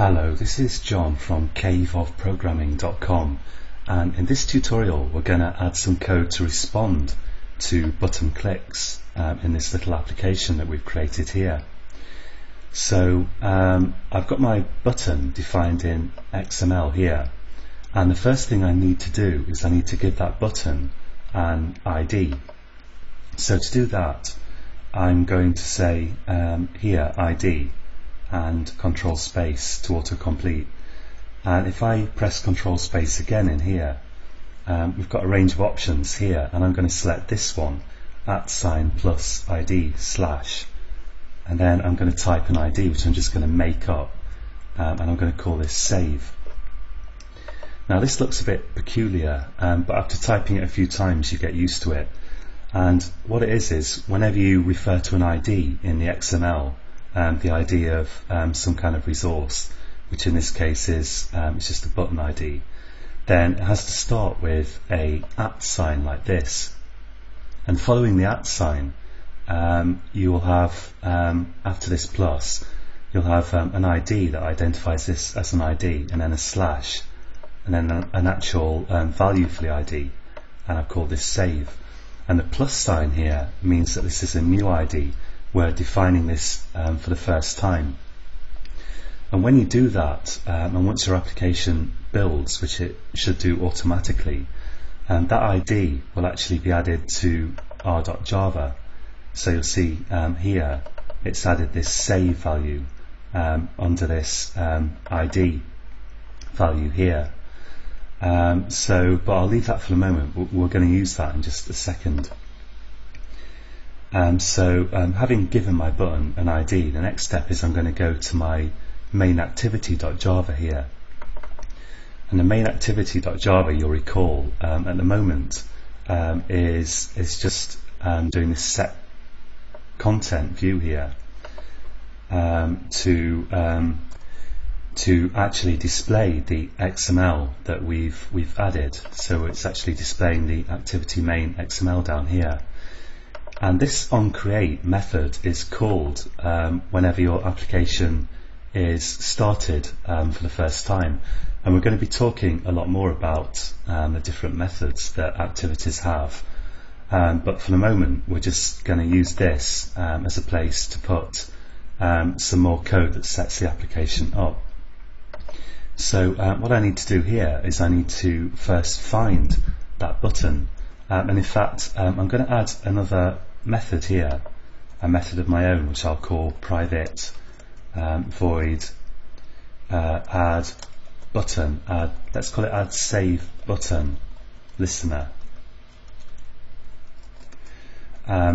Hello, this is John from caveofprogramming.com, and in this tutorial we're going to add some code to respond to button clicks in this little application that we've created here. So I've got my button defined in XML here, and the first thing I need to do is I need to give that button an ID. So to do that, I'm going to say here ID and control space to autocomplete, and if I press control space again in here, we've got a range of options here, and I'm going to select this one, @ ID /, and then I'm going to type an ID which I'm just going to make up, and I'm going to call this save. Now this looks a bit peculiar, but after typing it a few times you get used to it, and what it is whenever you refer to an ID in the XML, the ID of some kind of resource, which in this case is it's just a button ID, then it has to start with a @ sign like this, and following the @ sign you will have after this plus you'll have an ID that identifies this as an ID, and then a slash, and then an actual value for the ID, and I've called this save. And the plus sign here means that this is a new ID. We're defining this for the first time, and when you do that, and once your application builds, which it should do automatically, that ID will actually be added to r.java. So you'll see here it's added this save value under this ID value here. But I'll leave that for the moment. We're going to use that in just a second. Having given my button an ID, the next step is I'm going to go to my main activity.java here, and the main activity.java, you'll recall, at the moment is just doing this set content view here to actually display the XML that we've added. So it's actually displaying the activity main XML down here. And this onCreate method is called whenever your application is started for the first time. And we're going to be talking a lot more about the different methods that activities have. But for the moment, we're just going to use this as a place to put some more code that sets the application up. So what I need to do here is I need to first find that button. And in fact, I'm going to add another method here, a method of my own, which I'll call private void add button. Let's call it add save button listener,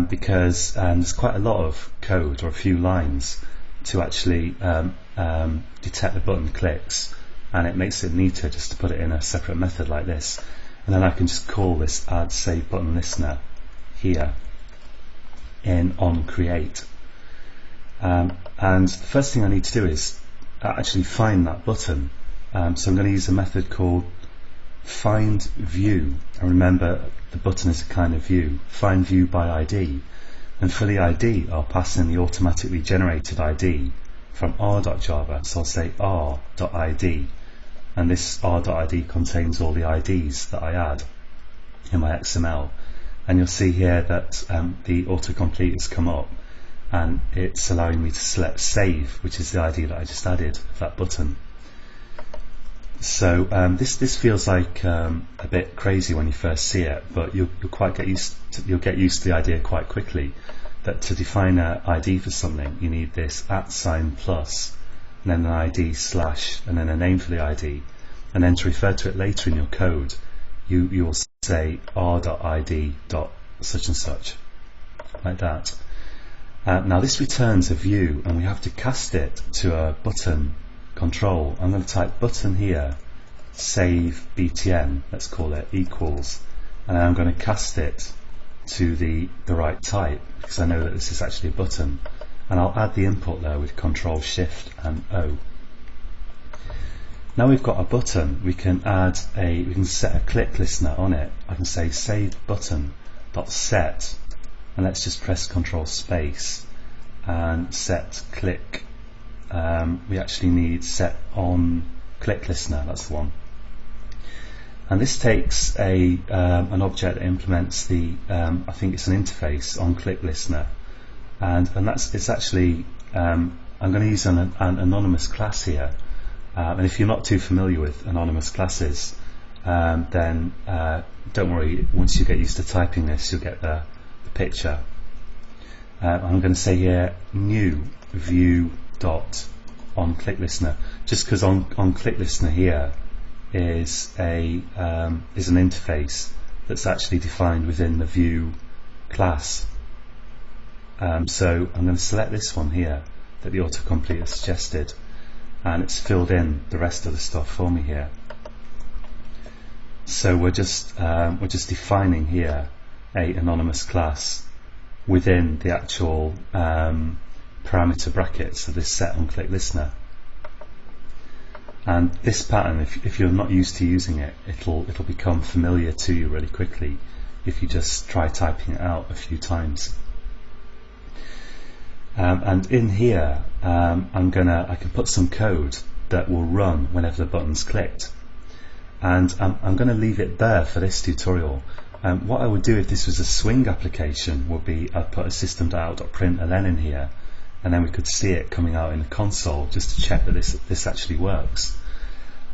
because there's quite a lot of code, or a few lines, to actually detect the button clicks, and it makes it neater just to put it in a separate method like this, and then I can just call this add save button listener here in onCreate. And the first thing I need to do is actually find that button. So I'm going to use a method called find view, and remember the button is a kind of view. Find view by ID, and for the ID I'll pass in the automatically generated ID from r.java, so I'll say r.id, and this r.id contains all the IDs that I add in my XML. And you'll see here that the autocomplete has come up, and it's allowing me to select save, which is the ID that I just added of that button. So this feels like a bit crazy when you first see it, but you'll get used to the idea quite quickly, that to define an ID for something you need this @ sign plus, and then an ID /, and then a name for the ID, and then to refer to it later in your code you will say r.id such and such, like that. Now this returns a view, and we have to cast it to a button control. I'm going to type button here, save btn, let's call it, equals, and I'm going to cast it to the right type, because I know that this is actually a button, and I'll add the input there with Control Shift and O. Now we've got a button, we can set a click listener on it. I can say save button dot set, and let's just press Control space and set click we actually need set on click listener. That's the one. And this takes an object that implements the I think it's an interface on click listener, and it's actually I'm going to use an anonymous class here. And if you're not too familiar with anonymous classes, then don't worry, once you get used to typing this you'll get the picture. I'm going to say here new view dot on click listener, just because on click listener here is an interface that's actually defined within the view class. So I'm going to select this one here that the autocomplete has suggested, and it's filled in the rest of the stuff for me here. So we're just defining here a anonymous class within the actual parameter brackets of this set on click listener. And this pattern, if you're not used to using it, it'll become familiar to you really quickly if you just try typing it out a few times. And in here, I can put some code that will run whenever the button's clicked. And I'm going to leave it there for this tutorial. What I would do if this was a swing application would be I'd put a system.out.println in here, and then we could see it coming out in the console just to check that this actually works.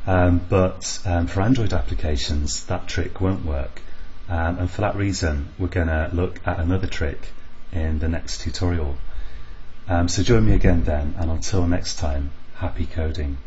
But for Android applications that trick won't work, and for that reason we're going to look at another trick in the next tutorial. So join me again then, and until next time, happy coding.